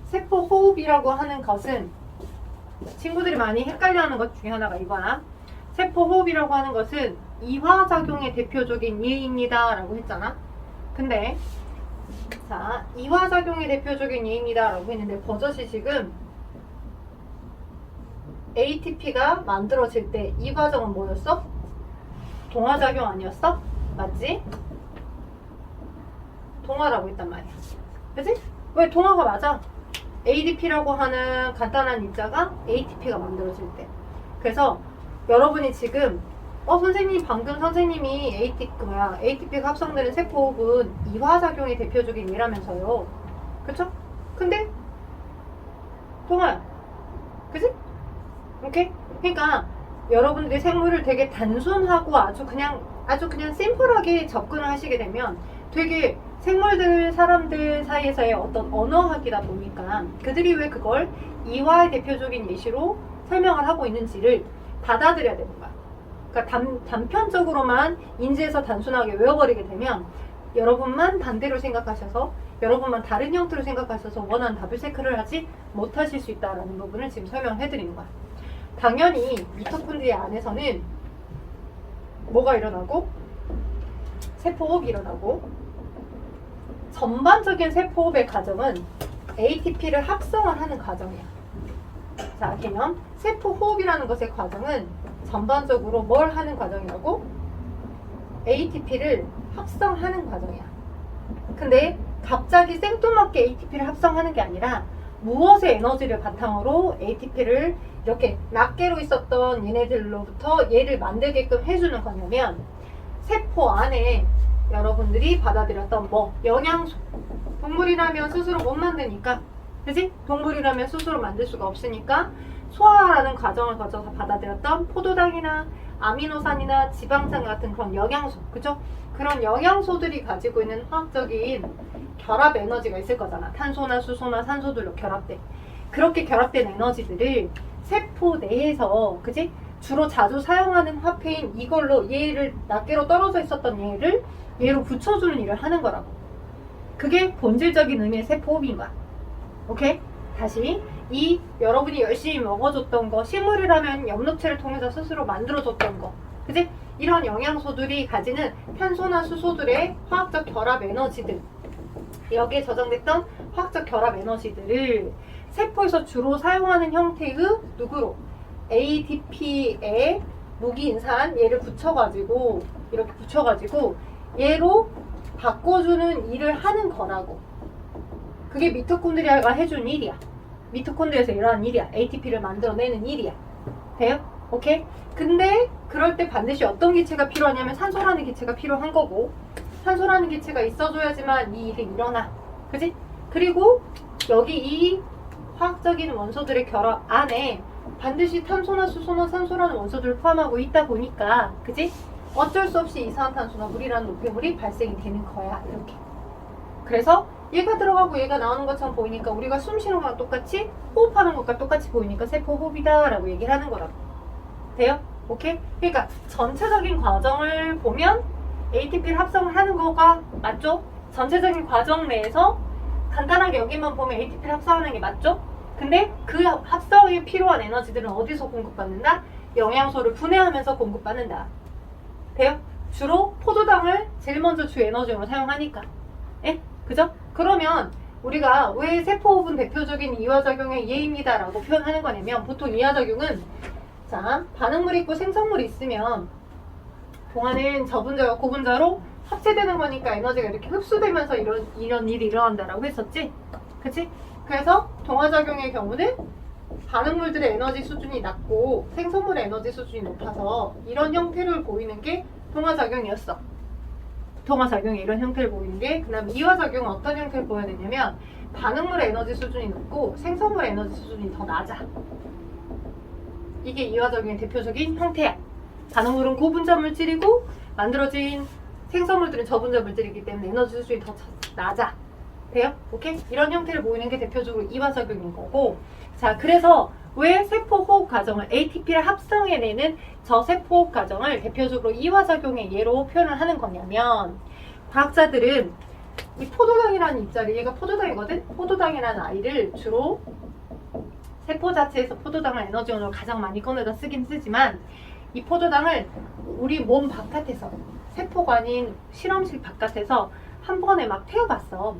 세포 호흡이라고 하는 것은 친구들이 많이 헷갈려하는 것 중에 하나가 이거야. 세포 호흡이라고 하는 것은 이화작용의 대표적인 예입니다 라고 했잖아. 근데 자, 이화작용의 대표적인 예입니다 라고 했는데 버젓이 지금 ATP가 만들어질 때 이 과정은 뭐였어? 동화작용 아니었어? 맞지? 동화라고 했단 말이야. 그치? 왜 동화가 맞아? ADP라고 하는 간단한 입자가 ATP가 만들어질 때. 그래서 여러분이 지금 선생님 방금 선생님이 ATP가 합성되는 세포호흡은 이화작용의 대표적인 예라면서요. 그쵸? 근데 동화야. 그치? 오케이? 그러니까 여러분들이 생물을 되게 단순하고 아주 그냥 심플하게 접근을 하시게 되면 되게 생물들, 사람들 사이에서의 어떤 언어학이다 보니까 그들이 왜 그걸 이화의 대표적인 예시로 설명을 하고 있는지를 받아들여야 되는 거야. 그러니까 단편적으로만 인지해서 단순하게 외워버리게 되면 여러분만 반대로 생각하셔서 여러분만 다른 형태로 생각하셔서 원하는 답을 체크를 하지 못하실 수 있다는 부분을 지금 설명해 드리는 거야. 당연히 미토콘드리아 안에서는 뭐가 일어나고 세포호흡이 일어나고 전반적인 세포호흡의 과정은 ATP를 합성을 하는 과정이야. 자, 개념. 세포호흡이라는 것의 과정은 전반적으로 뭘 하는 과정이라고? ATP를 합성하는 과정이야. 근데 갑자기 생뚱맞게 ATP를 합성하는 게 아니라 무엇의 에너지를 바탕으로 ATP를 이렇게 낱개로 있었던 얘네들로부터 얘를 만들게끔 해주는 거냐면 세포 안에 여러분들이 받아들였던 영양소. 동물이라면 스스로 못 만드니까, 그지? 동물이라면 스스로 만들 수가 없으니까 소화라는 과정을 거쳐서 받아들였던 포도당이나 아미노산이나 지방산 같은 그런 영양소, 그죠? 그런 영양소들이 가지고 있는 화학적인 결합 에너지가 있을 거잖아. 탄소나 수소나 산소들로 결합돼. 그렇게 결합된 에너지들을 세포 내에서, 그지? 주로 자주 사용하는 화폐인 이걸로 얘를 낱개로 떨어져 있었던 얘로 붙여주는 일을 하는 거라고. 그게 본질적인 의미의 세포호흡인 거야. 오케이? 다시 여러분이 열심히 먹어줬던 거, 식물이라면 엽록체를 통해서 스스로 만들어줬던 거, 그지? 이런 영양소들이 가지는 탄소나 수소들의 화학적 결합 에너지들, 여기에 저장됐던 화학적 결합 에너지들을 세포에서 주로 사용하는 형태의 누구로? ADP에 무기인산 얘를 붙여가지고 이렇게 붙여가지고 얘로 바꿔주는 일을 하는 거라고. 그게 미토콘드리아가 해준 일이야. 미토콘드리아에서 일어나는 일이야. ATP를 만들어내는 일이야. 돼요? 오케이? 근데 그럴 때 반드시 어떤 기체가 필요하냐면 산소라는 기체가 필요한 거고, 산소라는 기체가 있어줘야지만 이 일이 일어나. 그지? 그리고 여기 이 화학적인 원소들의 결합 안에 반드시 탄소나 수소나 산소라는 원소들을 포함하고 있다 보니까, 그지? 어쩔 수 없이 이산화탄소나 물이라는 노폐물이 발생이 되는 거야. 이렇게. 그래서 얘가 들어가고 얘가 나오는 것처럼 보이니까 우리가 숨 쉬는 거랑 똑같이 호흡하는 것과 똑같이 보이니까 세포호흡이다 라고 얘기를 하는 거라고. 돼요? 오케이? 그러니까 전체적인 과정을 보면 ATP를 합성을 하는 거가 맞죠? 전체적인 과정 내에서 간단하게 여기만 보면 ATP를 합성하는 게 맞죠? 근데 그 합성에 필요한 에너지들은 어디서 공급받는다? 영양소를 분해하면서 공급받는다. 돼요? 주로 포도당을 제일 먼저 주 에너지로 사용하니까. 예? 그죠? 그러면 우리가 왜 세포호흡은 대표적인 이화작용의 예입니다 라고 표현하는 거냐면, 보통 이화작용은 자, 반응물이 있고 생성물이 있으면 동화는 저분자와 고분자로 합체되는 거니까 에너지가 이렇게 흡수되면서 이런 일이 일어난다라고 했었지? 그치? 그래서 동화작용의 경우는 반응물들의 에너지 수준이 낮고 생성물의 에너지 수준이 높아서 이런 형태를 보이는 게 동화작용이었어. 동화작용이 이런 형태를 보이는 게, 그 다음에 이화작용은 어떤 형태를 보여야 되냐면 반응물의 에너지 수준이 높고 생성물의 에너지 수준이 더 낮아. 이게 이화작용의 대표적인 형태야. 반응물은 고분자 물질이고 만들어진 생성물들은 저분자 물질이기 때문에 에너지 수준이 더 낮아. 돼요? 오케이? 이런 형태를 보이는 게 대표적으로 이화작용인 거고, 자, 그래서 왜 세포호흡 과정을 ATP를 합성해내는 저 세포호흡 과정을 대표적으로 이화작용의 예로 표현을 하는 거냐면, 과학자들은 이 포도당이라는 입자리, 얘가 포도당이거든? 포도당이라는 아이를 주로 세포 자체에서 포도당을 에너지원으로 가장 많이 꺼내다 쓰긴 쓰지만 이 포도당을 우리 몸 바깥에서 세포가 아닌 실험실 바깥에서 한 번에 막 태워봤어.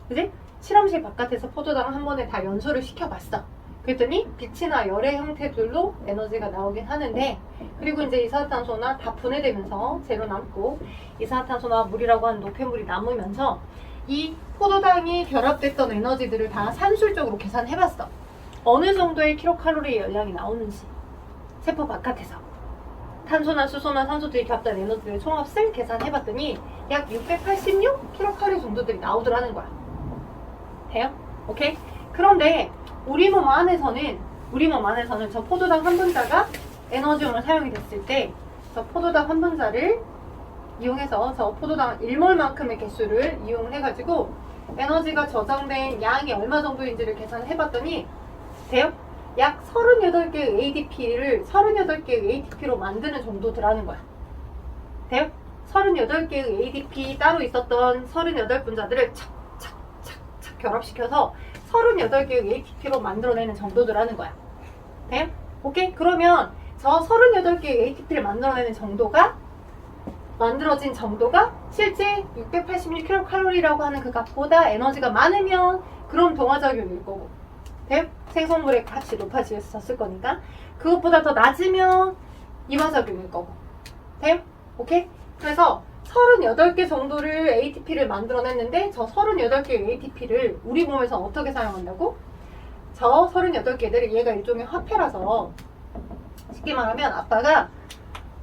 그지? 실험실 바깥에서 포도당을 한 번에 다 연소를 시켜봤어. 그랬더니 빛이나 열의 형태들로 에너지가 나오긴 하는데 그리고 이제 이산화탄소나 다 분해되면서 재료 남고 이산화탄소나 물이라고 하는 노폐물이 남으면서 이 포도당이 결합됐던 에너지들을 다 산술적으로 계산해봤어. 어느 정도의 킬로칼로리 열량이 나오는지 세포 바깥에서 탄소나 수소나 산소들이 결합된 에너지들의 총합을 계산해봤더니 약 686 킬로칼로리 정도들이 나오더라는 거야. 돼요? 오케이? 그런데 우리 몸 안에서는 저 포도당 한 분자가 에너지원으로 사용이 됐을 때 저 포도당 한 분자를 이용해서 저 포도당 1몰만큼의 개수를 이용해가지고 에너지가 저장된 양이 얼마 정도인지를 계산해봤더니 돼요? 약 38개의 ADP로 만드는 정도더라는 거야. 돼요? 38개의 ADP 따로 있었던 38분자들을 착착착착 결합시켜서 38개의 ATP로 만들어내는 정도더라는 거야. 돼요? 오케이? 그러면 저 38개의 ATP를 만들어내는 만들어진 정도가 실제 686kcal라고 하는 그 값보다 에너지가 많으면 그럼 동화작용일 거고. 돼요? 생성물의 값이 높아졌을 거니까. 그것보다 더 낮으면 이화작용일 거고. 돼요? 오케이? 그래서 38개 정도를 ATP를 만들어냈는데 저 38개의 ATP를 우리 몸에서 어떻게 사용한다고? 저 38개들을 얘가 일종의 화폐라서 쉽게 말하면 아빠가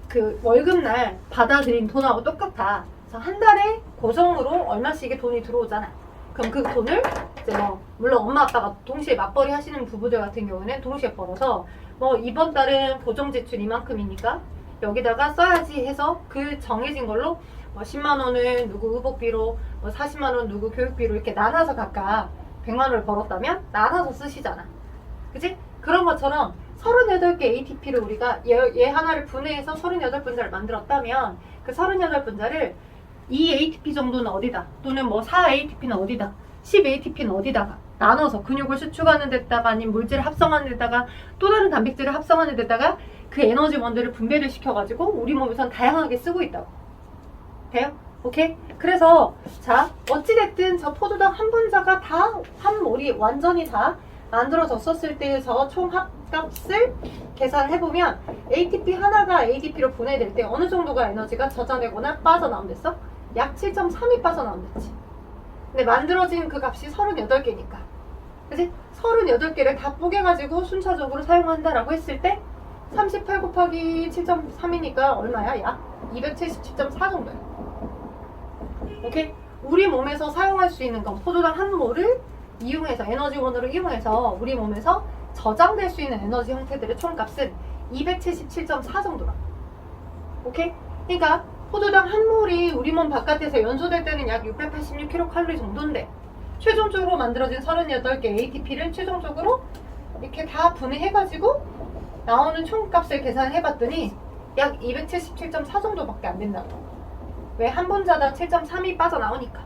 그 월급날 받아들인 돈하고 똑같아. 그래서 한 달에 고정으로 얼마씩의 돈이 들어오잖아. 그럼 그 돈을 이제 뭐 물론 엄마 아빠가 동시에 맞벌이 하시는 부부들 같은 경우는 동시에 벌어서 뭐 이번 달은 고정 지출 이만큼이니까 여기다가 써야지 해서 그 정해진 걸로 뭐 10만 원은 누구 의복비로 뭐 40만 원 누구 교육비로 이렇게 나눠서 각각 100만 원을 벌었다면 나눠서 쓰시잖아. 그치? 그런 것처럼 38개 ATP를 우리가 얘 하나를 분해해서 38분자를 만들었다면 그 38분자를 2 ATP 정도는 어디다 또는 뭐 4 ATP는 어디다 10 ATP는 어디다가 나눠서 근육을 수축하는 데다가 아니면 물질을 합성하는 데다가 또 다른 단백질을 합성하는 데다가 그 에너지원들을 분배를 시켜가지고 우리 몸에선 다양하게 쓰고 있다고. 돼요? 오케이? 그래서 자 어찌됐든 저 포도당 한 분자가 다 한 몰이 완전히 다 만들어졌었을 때 저 총합값을 계산해보면 ATP 하나가 ADP로 분해될 때 어느 정도가 에너지가 저장되거나 빠져나온댔어? 약 7.3이 빠져나온댔지. 근데 만들어진 그 값이 38개니까 그치? 38개를 다 뽀개가지고 순차적으로 사용한다라고 했을 때 38 곱하기 7.3이니까 얼마야? 약 277.4 정도야. 오케이? 우리 몸에서 사용할 수 있는 건 포도당 한 몰을 이용해서 에너지원으로 이용해서 우리 몸에서 저장될 수 있는 에너지 형태들의 총값은 277.4 정도라. 오케이? 그러니까 포도당 한 몰이 우리 몸 바깥에서 연소될 때는 약 686kcal 정도인데 최종적으로 만들어진 38개 ATP를 최종적으로 이렇게 다 분해해가지고 나오는 총값을 계산해봤더니 약 277.4 정도밖에 안 된다고. 왜? 한 분자당 7.3이 빠져나오니까.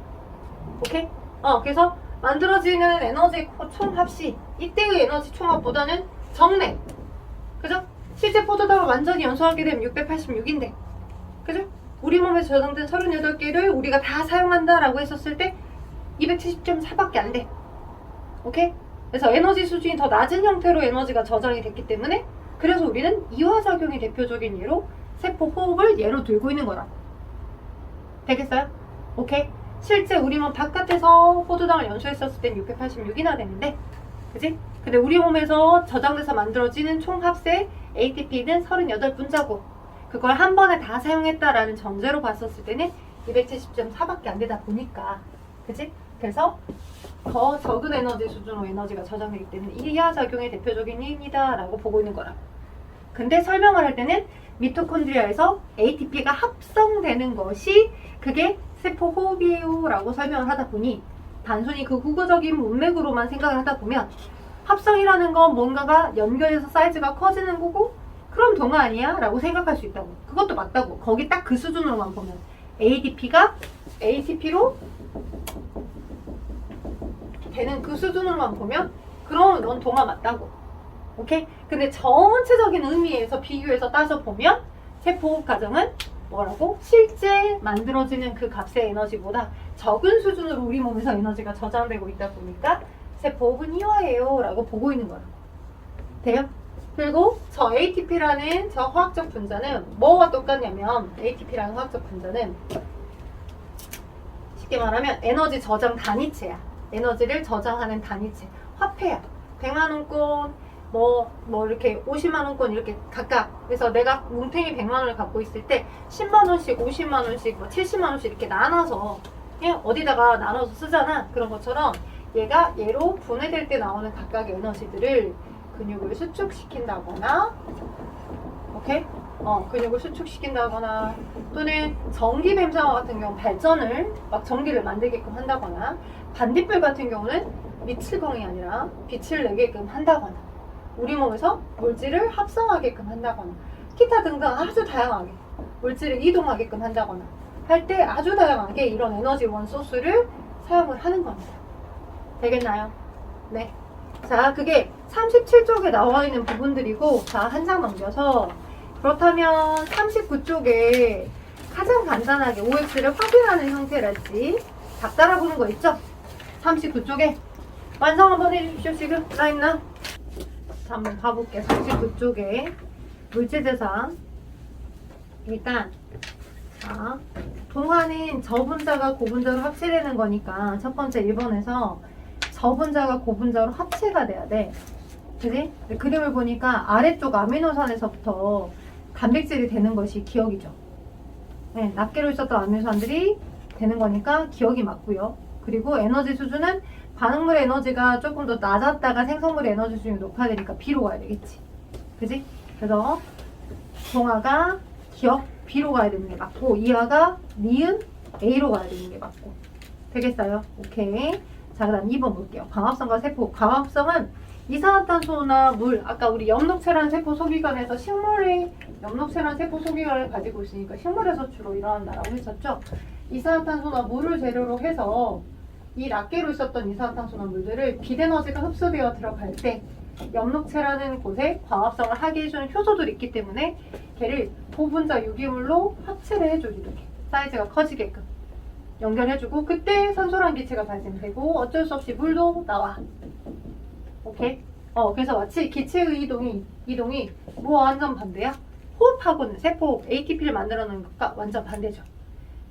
오케이? 그래서 만들어지는 에너지 총합이 이때의 에너지 총합보다는 적네. 그죠? 실제 포도당을 완전히 연소하게 되면 686인데 그죠? 우리 몸에 저장된 38개를 우리가 다 사용한다라고 했었을 때 270.4밖에 안 돼. 오케이? 그래서 에너지 수준이 더 낮은 형태로 에너지가 저장이 됐기 때문에 그래서 우리는 이화작용이 대표적인 예로 세포 호흡을 예로 들고 있는 거라. 되겠어요? 오케이? 실제 우리 몸 바깥에서 포도당을 연소했었을 땐 686이나 되는데 그치? 근데 우리 몸에서 저장돼서 만들어지는 총합의 ATP는 38분자고 그걸 한 번에 다 사용했다라는 전제로 봤었을 때는 270.4밖에 안 되다 보니까 그치? 그래서 더 적은 에너지 수준으로 에너지가 저장되기 때문에 이하작용의 대표적인 예입니다 라고 보고 있는 거라. 근데 설명을 할 때는 미토콘드리아에서 ATP가 합성되는 것이 그게 세포 호흡이에요 라고 설명을 하다 보니 단순히 그 국어적인 문맥으로만 생각을 하다 보면 합성이라는 건 뭔가가 연결해서 사이즈가 커지는 거고 그럼 동화 아니야? 라고 생각할 수 있다고. 그것도 맞다고. 거기 딱 그 수준으로만 보면 ADP가 ATP로 되는 그 수준으로만 보면 그러면 넌 동화 맞다고. 오케이? 근데 전체적인 의미에서 비교해서 따져 보면 세포 과정은 뭐라고? 실제 만들어지는 그 값의 에너지보다 적은 수준으로 우리 몸에서 에너지가 저장되고 있다 보니까 세포호흡은 이와예요 라고 보고 있는 거예요. 돼요? 그리고 저 ATP라는 저 화학적 분자는 뭐와 똑같냐면 ATP라는 화학적 분자는 쉽게 말하면 에너지 저장 단위체야. 에너지를 저장하는 단위체. 화폐야. 100만원권 뭐 이렇게 50만원권 이렇게 각각. 그래서 내가 뭉탱이 100만원을 갖고 있을 때 10만원씩 50만원씩 뭐 70만원씩 이렇게 나눠서 그냥 어디다가 나눠서 쓰잖아. 그런 것처럼 얘가 얘로 분해될 때 나오는 각각의 에너지들을 근육을 수축시킨다거나 오케이? 근육을 수축시킨다거나 또는 전기 뱀장어 같은 경우 발전을 막 전기를 만들게끔 한다거나 반딧불 같은 경우는 미칠광이 아니라 빛을 내게끔 한다거나 우리 몸에서 물질을 합성하게끔 한다거나 기타 등등 아주 다양하게 물질을 이동하게끔 한다거나 할 때 아주 다양하게 이런 에너지 원 소스를 사용을 하는 겁니다. 되겠나요? 네. 자, 그게 37쪽에 나와 있는 부분들이고, 자, 한 장 넘겨서, 그렇다면 39쪽에 가장 간단하게 OX를 확인하는 형태랄지, 답 따라보는 거 있죠? 39쪽에 완성 한번 해주십시오, 지금. 나 있나? 자, 한번 봐볼게요. 39쪽에 물질대상. 일단, 자, 동화는 저분자가 고분자로 합체되는 거니까, 첫 번째 1번에서 저분자가 고분자로 합체가 돼야 돼. 그지? 그림을 보니까 아래쪽 아미노산에서부터 단백질이 되는 것이 기억이죠. 네, 낱개로 있었던 아미노산들이 되는 거니까 기억이 맞고요. 그리고 에너지 수준은 반응물의 에너지가 조금 더 낮았다가 생성물의 에너지 수준이 높아야 되니까 B로 가야 되겠지. 그지? 그래서 동화가 기억 B로 가야 되는 게 맞고 이하가 니은 A로 가야 되는 게 맞고. 되겠어요? 오케이. 자, 그 다음 2번 볼게요. 광합성과 세포. 광합성은 이산화탄소나 물, 아까 우리 엽록체라는 세포 소기관에서 식물의 엽록체라는 세포 소기관을 가지고 있으니까 식물에서 주로 일어난다라고 했었죠. 이산화탄소나 물을 재료로 해서 이 낱개로 있었던 이산화탄소나 물들을 빛에너지가 흡수되어 들어갈 때 엽록체라는 곳에 광합성을 하게 해주는 효소들이 있기 때문에 걔를 고분자 유기물로 합체를 해줘요. 이렇게 사이즈가 커지게끔 연결해주고 그때 산소랑 기체가 발생되고 어쩔 수 없이 물도 나와. 오케이? 그래서 마치 기체의 이동이 뭐와 완전 반대야? 호흡하고는 세포 ATP를 만들어내는 것과 완전 반대죠.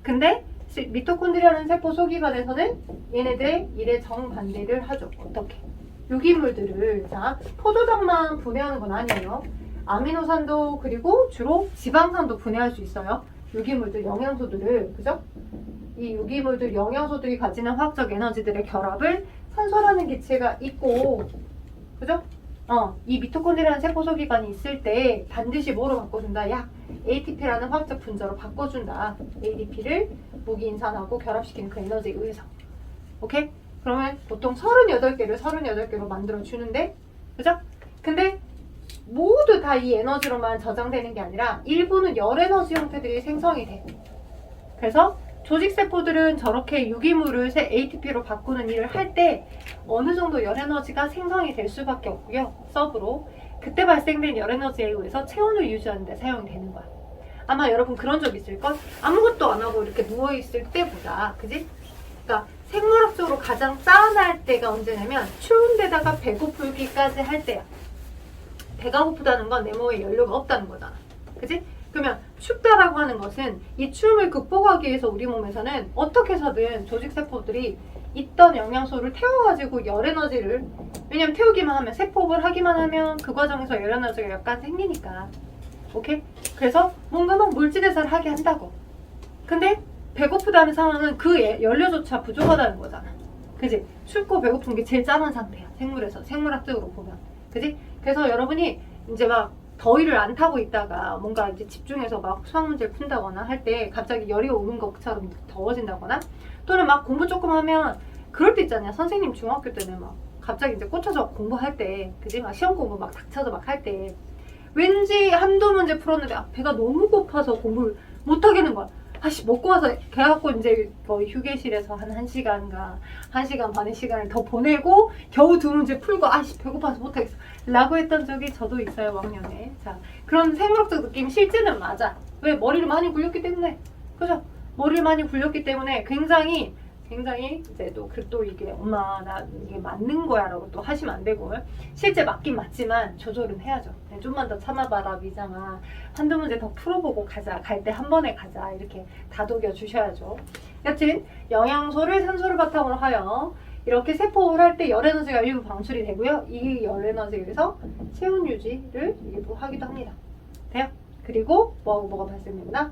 근데 미토콘드리아라는 세포 소기관에서는 얘네들의 일의 정반대를 하죠. 어떻게? 유기물들을 자 포도당만 분해하는 건 아니에요. 아미노산도 그리고 주로 지방산도 분해할 수 있어요. 유기물들 영양소들을 그죠? 이 유기물들 영양소들이 가지는 화학적 에너지들의 결합을 산소라는 기체가 있고 그죠? 이 미토콘드리아라는 세포 소기관이 있을 때 반드시 뭐로 바꿔준다? 약 ATP라는 화학적 분자로 바꿔준다. ADP를 무기인산하고 결합시키는 그 에너지에 의해서. 오케이? 그러면 보통 38개로 만들어주는데 그죠? 근데 모두 다 이 에너지로만 저장되는 게 아니라 일부는 열 에너지 형태들이 생성이 돼. 그래서 조직세포들은 저렇게 유기물을 ATP로 바꾸는 일을 할 때 어느 정도 열 에너지가 생성이 될 수밖에 없고요. 서브로. 그때 발생된 열 에너지에 의해서 체온을 유지하는 데 사용이 되는 거야. 아마 여러분 그런 적 있을걸? 아무것도 안 하고 이렇게 누워있을 때보다 그지? 그러니까 생물학적으로 가장 짠할 때가 언제냐면 추운 데다가 배고프기까지 할 때야. 배가 고프다는 건 내 몸에 연료가 없다는 거잖아. 그지? 그러면 춥다라고 하는 것은 이 추움을 극복하기 위해서 우리 몸에서는 어떻게 해서든 조직세포들이 있던 영양소를 태워가지고 열에너지를 왜냐면 태우기만 하면 세포업을 하기만 하면 그 과정에서 열에너지가 약간 생기니까 오케이? 그래서 뭔가 막 물질대사를 하게 한다고. 근데 배고프다는 상황은 그 연료조차 부족하다는 거잖아. 그지? 춥고 배고픈 게 제일 짠한 상태야. 생물학적으로 보면. 그지? 그래서 여러분이 이제 막 더위를 안 타고 있다가 뭔가 이제 집중해서 막 수학 문제를 푼다거나 할 때 갑자기 열이 오는 것처럼 더워진다거나 또는 막 공부 조금 하면 그럴 때 있잖아요. 선생님 중학교 때는 막 갑자기 이제 꽂혀서 공부할 때 그지? 막 시험 공부 막 닥쳐서 막 할 때 왠지 한두 문제 풀었는데 배가 너무 고파서 공부를 못 하겠는 거야. 아씨 먹고 와서 그래갖고 이제 거의 휴게실에서 한 1시간가 1시간 반의 시간을 더 보내고 겨우 두 문제 풀고 아씨 배고파서 못하겠어 라고 했던 적이 저도 있어요, 왕년에. 자, 그런 생물학적 느낌 실제는 맞아. 왜? 머리를 많이 굴렸기 때문에. 그죠? 머리를 많이 굴렸기 때문에 굉장히 이제 또 이게 엄마 나 이게 맞는 거야 라고 또 하시면 안 되고, 실제 맞긴 맞지만 조절은 해야죠. 좀만 더 참아봐라 미장아, 한두 문제 더 풀어보고 가자, 갈 때 한 번에 가자, 이렇게 다독여 주셔야죠. 여튼 영양소를 산소를 바탕으로 하여 이렇게 세포를 할 때 열 에너지가 일부 방출이 되고요. 이 열 에너지에 의해서 체온 유지를 일부 하기도 합니다. 돼요? 그리고 뭐가 발생된다?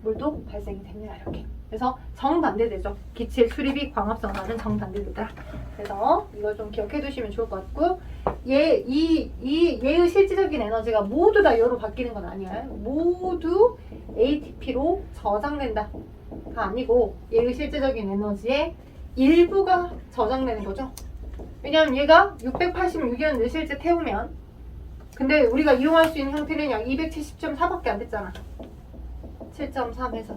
물도 발생이 됩니다. 이렇게. 그래서 정반대되죠. 기체 수립이 광합성과는 정반대되다. 그래서 이걸 좀 기억해 두시면 좋을 것 같고, 얘의 실질적인 에너지가 모두 다 열로 바뀌는 건 아니에요. 모두 ATP로 저장된다가 아니고 얘의 실질적인 에너지의 일부가 저장되는 거죠. 왜냐하면 얘가 686이었는데 실제 태우면, 근데 우리가 이용할 수 있는 형태는 약 270.4밖에 안 됐잖아. 7.3에서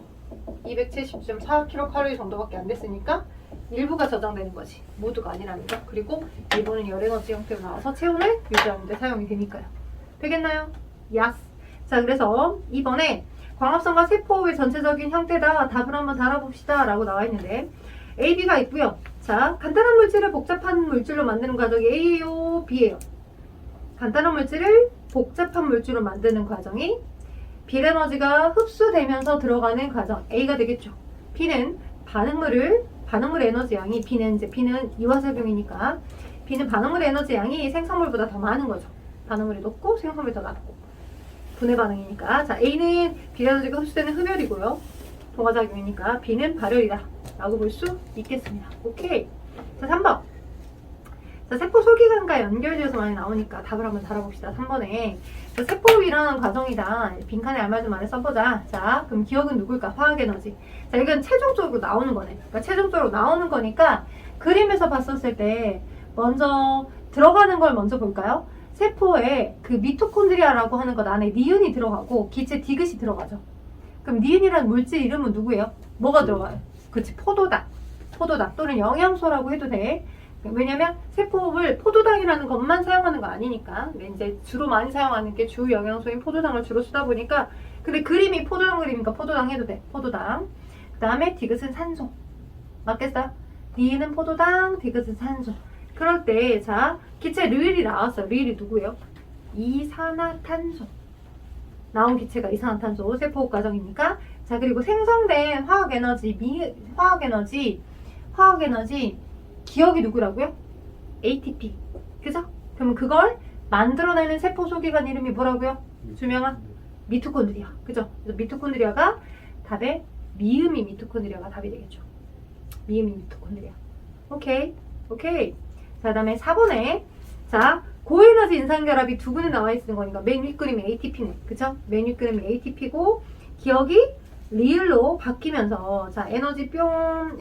270.4kcal 정도밖에 안 됐으니까 일부가 저장되는 거지, 모두가 아니라는 거. 그리고 일부는 열에너지 형태로 나와서 체온을 유지하는 데 사용이 되니까요. 되겠나요? 야스. 자, 그래서 이번에 광합성과 세포의 전체적인 형태다, 답을 한번 달아봅시다 라고 나와 있는데, A, B가 있고요. 자, 간단한 물질을 복잡한 물질로 만드는 과정이 A예요, B예요? 간단한 물질을 복잡한 물질로 만드는 과정이 빛에너지가 흡수되면서 들어가는 과정 A가 되겠죠. B는 반응물 에너지 양이, B는 이화작용이니까 B는 반응물 에너지 양이 생성물보다 더 많은 거죠. 반응물이 높고 생성물이 더 낮고 분해 반응이니까. 자, A는 빛에너지가 흡수되는 흡열이고요. 동화작용이니까 B는 발열이다 라고 볼 수 있겠습니다. 오케이. 자, 3번. 자, 세포 소기관과 연결되어서 많이 나오니까 답을 한번 달아봅시다. 3번에 세포로 일어나는 과정이다. 빈칸에 알맞은 말을 써보자. 자, 그럼 기억은 누굴까? 화학에너지. 자, 이건 최종적으로 나오는 거네. 그러니까 최종적으로 나오는 거니까 그림에서 봤었을 때 먼저 들어가는 걸 먼저 볼까요? 세포에 그 미토콘드리아라고 하는 것 안에 니은이 들어가고 기체 디귿이 들어가죠. 그럼 니은이라는 물질 이름은 누구예요? 뭐가 들어가요? 그치, 포도당 또는 영양소라고 해도 돼. 왜냐면 세포를 포도당이라는 것만 사용하는 거 아니니까. 근데 이제 주로 많이 사용하는 게 주 영양소인 포도당을 주로 쓰다 보니까, 근데 그림이 포도당 그림이니까 포도당 해도 돼. 포도당. 그 다음에 디귿은 산소. 맞겠어요? D는 포도당, 디귿은 산소. 그럴 때, 자, 기체 르일이 나왔어요. 르일이 누구예요? 이산화탄소. 나온 기체가 이산화탄소, 세포 과정이니까. 자, 그리고 생성된 화학에너지 기억이 누구라고요? ATP. 그죠? 그럼 그걸 만들어내는 세포 소기관 이름이 뭐라고요? 주명한 미토콘드리아. 그죠? 그래서 미토콘드리아가 답에 미음이 미토콘드리아가 답이 되겠죠. 미음이 미토콘드리아. 오케이. 자, 그 다음에 4번에 자, 고에너지 인산결합이 두 군에 나와 있는 거니까 맨 윗그림이 ATP네. 그쵸? 맨 윗그림이 ATP고 기억이 리을로 바뀌면서, 자, 에너지 뿅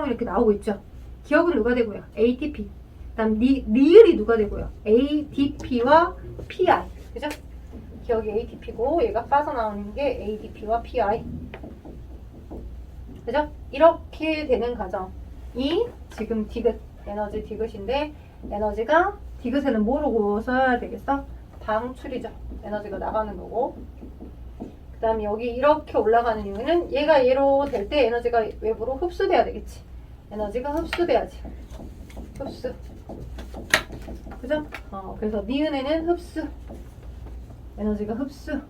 이렇게 나오고 있죠. 기억은 누가 되고요? ATP. 그다음 리을이 누가 되고요? ADP와 PI. 그죠? 기억이 ATP고 얘가 빠져나오는 게 ADP와 PI. 그죠? 이렇게 되는 과정이 지금 디귿, 에너지 디귿인데, 에너지가 디귿에는 뭐라고 써야 되겠어? 방출이죠. 에너지가 나가는 거고. 그 다음에 여기 이렇게 올라가는 이유는 얘가 얘로 될 때 에너지가 외부로 흡수돼야 되겠지. 에너지가 흡수돼야지. 흡수. 그죠? 그래서 니은에는 흡수. 에너지가 흡수.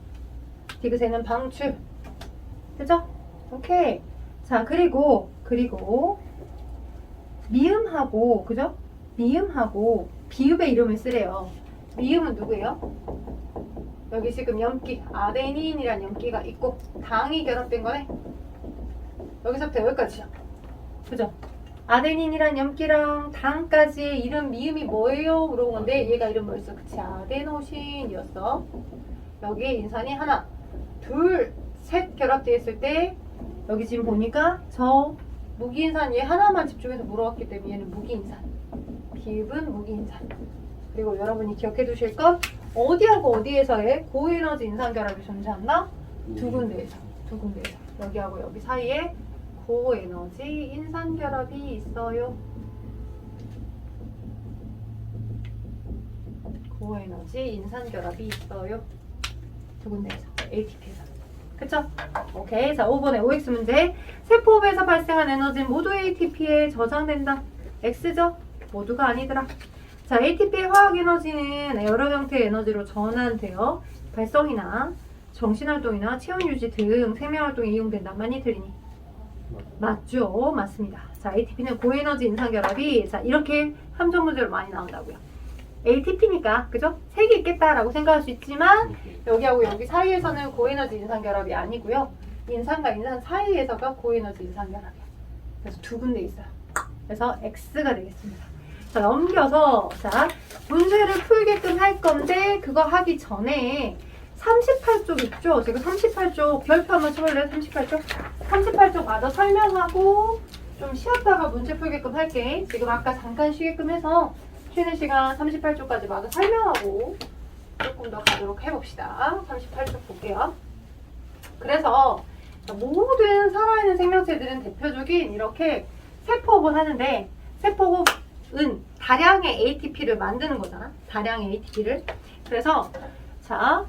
디귿에는 방출. 그죠? 오케이. 자, 그리고 미음하고, 그죠? 미음하고 비읍의 이름을 쓰래요. 미음은 누구예요? 여기 지금 염기, 아데닌이라는 염기가 있고 당이 결합된 거네. 여기서부터 여기까지죠. 그죠? 아데닌이란 염기랑 당까지의 이름 미음이 뭐예요? 물어본 건데 얘가 이름 뭐였어? 그치, 아데노신이었어. 여기에 인산이 하나, 둘, 셋 결합되어 있을 때 여기 지금 보니까 저 무기인산 얘 하나만 집중해서 물어봤기 때문에 얘는 무기인산. 비읍은 무기인산. 그리고 여러분이 기억해 두실 건 어디하고 어디에서의 고에너지 인산결합이 존재한다? 두 군데에서. 두 군데에서. 여기하고 여기 사이에 고에너지 인산결합이 있어요. 고에너지 인산결합이 있어요. 두 군데에서. ATP에서. 그쵸? 오케이. 자, 5번의 OX 문제. 세포호흡에서 발생한 에너지는 모두 ATP에 저장된다. X죠? 모두가 아니더라. 자, ATP의 화학 에너지는 여러 형태의 에너지로 전환되어 발성이나 정신활동이나 체온 유지 등 생명활동에 이용된다. 많이 틀리니? 맞죠? 맞습니다. 자, ATP는 고에너지 인산결합이 자 이렇게 함정 문제로 많이 나온다고요. ATP니까 그죠? 색이 있겠다라고 생각할 수 있지만 여기하고 여기 사이에서는 고에너지 인산결합이 아니고요. 인산과 인산 사이에서가 고에너지 인산결합이에요. 그래서 두 군데 있어요. 그래서 X가 되겠습니다. 자, 넘겨서 자 문제를 풀게끔 할 건데 그거 하기 전에 38쪽 있죠? 제가 38쪽 별표 한번 쳐볼래요? 38쪽? 38쪽 마저 설명하고 좀 쉬었다가 문제 풀게끔 할게. 지금 아까 잠깐 쉬게끔 해서 쉬는 시간 38쪽까지 마저 설명하고 조금 더 가도록 해봅시다. 38쪽 볼게요. 그래서 모든 살아있는 생명체들은 대표적인 이렇게 세포호흡을 하는데 세포호흡은 다량의 ATP를 만드는 거잖아. 다량의 ATP를. 그래서 자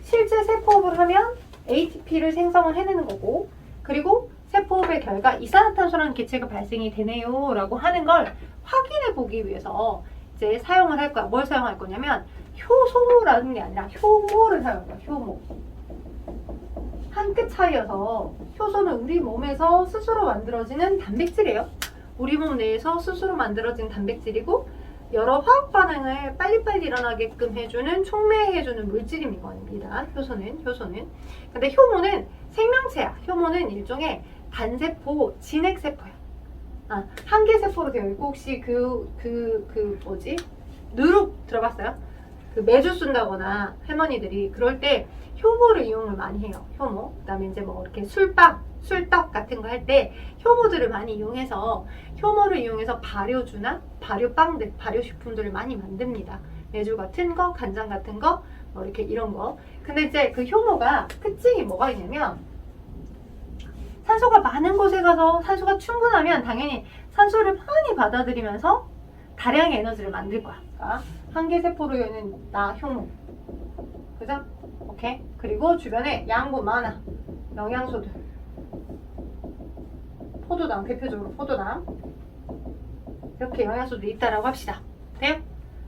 실제 세포호흡을 하면 ATP를 생성을 해내는 거고 그리고 세포호흡의 결과 이산화탄소라는 기체가 발생이 되네요 라고 하는 걸 확인해 보기 위해서 이제 사용을 할 거야. 뭘 사용할 거냐면 효소라는 게 아니라 효모를 사용할 거야. 효모. 한 끗 차이여서 효소는 우리 몸에서 스스로 만들어지는 단백질이에요. 우리 몸 내에서 스스로 만들어진 단백질이고 여러 화학 반응을 빨리빨리 일어나게끔 해주는 촉매해주는 물질입니다. 효소는. 근데 효모는 생명체야. 효모는 일종의 단세포, 진핵세포야. 한계세포로 되어 있고 혹시 뭐지? 누룩 들어봤어요? 그 매주 쓴다거나 할머니들이 그럴 때 효모를 이용을 많이 해요. 효모. 그 다음에 이제 뭐 이렇게 술떡 같은 거 할 때 효모들을 많이 이용해서 효모를 이용해서 발효주나 발효빵들, 발효식품들을 많이 만듭니다. 매주 같은 거, 간장 같은 거, 뭐 이렇게 이런 거. 근데 이제 그 효모가 특징이 뭐가 있냐면 산소가 많은 곳에 가서 산소가 충분하면 당연히 산소를 많이 받아들이면서 다량의 에너지를 만들 거야. 그러니까 한계세포로 여는 효모. 그죠? 오케이. 그리고 주변에 양분 많아. 영양소들. 포도당, 대표적으로 포도당. 이렇게 영양소들이 있다라고 합시다. 돼요?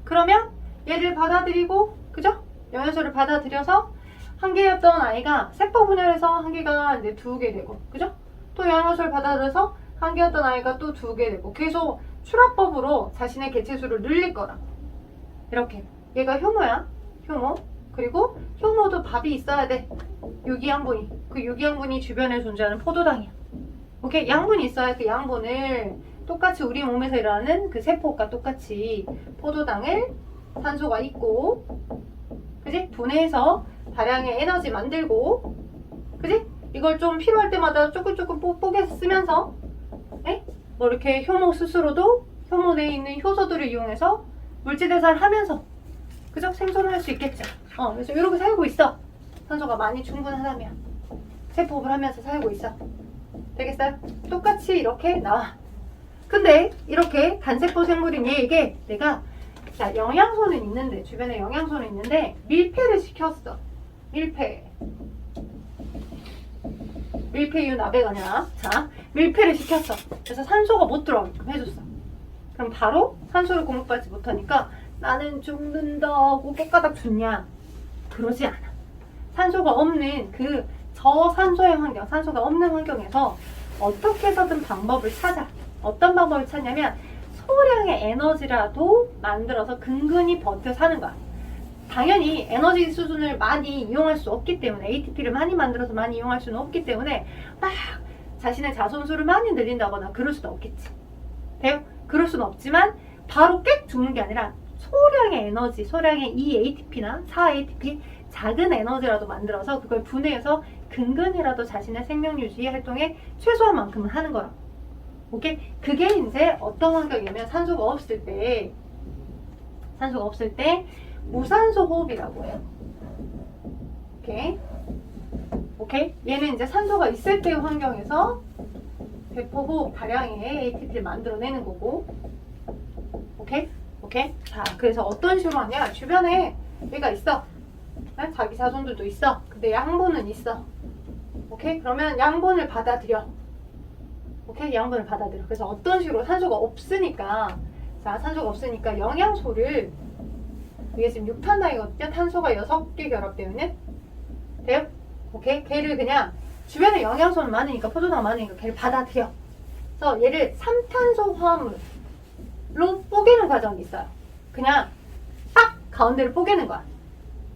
그러면 얘를 받아들이고, 그죠? 영양소를 받아들여서 한 개였던 아이가 세포 분열해서 한 개가 이제 2개 되고, 그죠? 또 영양소를 받아들여서 한 개였던 아이가 또 2개 되고, 계속 추락법으로 자신의 개체수를 늘릴 거라. 이렇게. 얘가 효모야. 효모. 그리고 효모도 밥이 있어야 돼. 유기양분이. 그 유기양분이 주변에 존재하는 포도당이야. 오케이? 양분이 있어야 그 양분을 똑같이 우리 몸에서 일어나는 그 세포가 똑같이 포도당을 산소가 있고, 그지? 분해해서 다량의 에너지 만들고, 그지? 이걸 좀 필요할 때마다 조금 뽁뽁이 쓰면서, 뭐 이렇게 효모 스스로도 효모 내에 있는 효소들을 이용해서 물질대사를 하면서, 그죠? 생존을 할 수 있겠죠. 그래서 이렇게 살고 있어. 산소가 많이 충분하다면. 세포호흡을 하면서 살고 있어. 되겠어요? 똑같이 이렇게 나와. 근데 이렇게 단세포 생물인 얘에게 내가 자 영양소는 있는데 주변에 영양소는 있는데 밀폐를 시켰어. 밀폐유 나베가 아니라 자 밀폐를 시켰어. 그래서 산소가 못 들어가게끔 해줬어. 그럼 바로 산소를 공급받지 못하니까 나는 죽는다고 깨까닥 죽냐? 그러지 않아. 산소가 없는 그 저산소의 환경, 산소가 없는 환경에서 어떻게 해서든 방법을 찾아. 어떤 방법을 찾냐면 소량의 에너지라도 만들어서 근근히 버텨 사는 거야. 당연히 에너지 수준을 많이 이용할 수 없기 때문에 ATP를 많이 만들어서 많이 이용할 수는 없기 때문에 막 자신의 자손수를 많이 늘린다거나 그럴 수도 없겠지. 돼요? 그럴 수는 없지만 바로 꽥 죽는 게 아니라 소량의 에너지, 소량의 EATP나 4ATP 작은 에너지라도 만들어서 그걸 분해해서 근근이라도 자신의 생명 유지 활동에 최소한 만큼은 하는 거야. 오케이? 그게 이제 어떤 환경이냐면 산소가 없을 때 무산소 호흡이라고 해요. 오케이? 오케이? 얘는 이제 산소가 있을 때의 환경에서 배포호흡 다량의 ATP를 만들어내는 거고. 오케이? 오케이? 자, 그래서 어떤 식으로 하냐? 주변에 얘가 있어. 네? 자기 자손들도 있어. 근데 양분은 있어. 오케이? 그러면 양분을 받아들여. 오케이? 양분을 받아들여. 그래서 어떤 식으로 산소가 없으니까, 자, 산소가 없으니까 영양소를, 이게 지금 6탄당이거든요. 탄소가 6개 결합되어 있는. 돼요? 오케이? 걔를 그냥 주변에 영양소는 많으니까, 포도당 많으니까 걔를 받아들여. 그래서 얘를 3탄소 화합물로 뽀개는 과정이 있어요. 그냥 딱 가운데를 뽀개는 거야.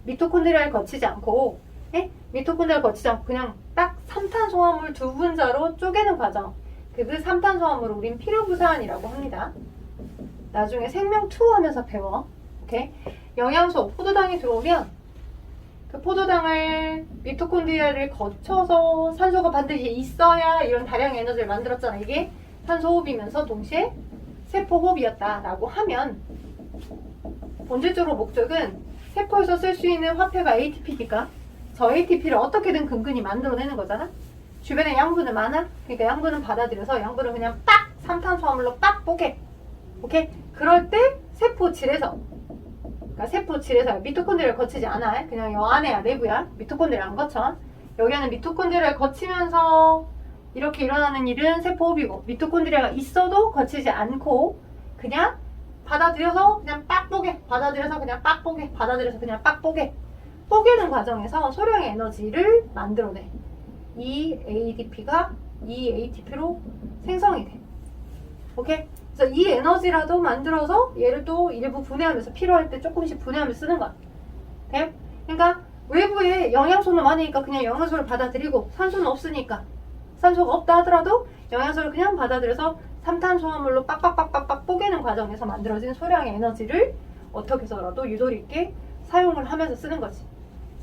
미토콘드리아를 거치지 않고, 예? 미토콘드리아를 거치지 않고 그냥 딱 3탄소 화합물 두 분자로 쪼개는 과정. 그 3탄소 화합물을 우린 피루부산이라고 합니다. 나중에 생명2 하면서 배워. 오케이? 영양소, 포도당이 들어오면 그 포도당을 미토콘드리아를 거쳐서 산소가 반드시 있어야 이런 다량의 에너지를 만들었잖아. 이게 산소호흡이면서 동시에 세포호흡이었다라고 하면 본질적으로 목적은 세포에서 쓸 수 있는 화폐가 ATP니까 저 ATP를 어떻게든 근근히 만들어내는 거잖아. 주변에 양분은 많아. 그러니까 양분은 받아들여서 양분을 그냥 딱 3탄수화물로 딱 뽀개. 오케이? 그럴 때 세포질에서, 그러니까 세포질에서 미토콘드리아를 거치지 않아. 그냥 요 안에야, 내부야. 미토콘드리아 안 거쳐. 여기는 미토콘드리아를 거치면서 이렇게 일어나는 일은 세포호흡이고, 미토콘드리아가 있어도 거치지 않고 그냥 받아들여서 그냥 빡 뽀개, 받아들여서 그냥 빡 뽀개, 받아들여서 그냥 빡 뽀개. 뽀개는 과정에서 소량의 에너지를 만들어내. 이 ADP가 이 ATP로 생성이 돼. 오케이? 그래서 이 에너지라도 만들어서 얘를 또 일부 분해하면서 필요할 때 조금씩 분해하면서 쓰는 거야. 돼? 그러니까 외부에 영양소는 많으니까 그냥 영양소를 받아들이고, 산소는 없으니까 산소가 없다 하더라도 영양소를 그냥 받아들여서 3탄소화물로 빡빡빡빡빡 뽀개는 과정에서 만들어진 소량의 에너지를 어떻게 해서라도 유도리 있게 사용을 하면서 쓰는 거지.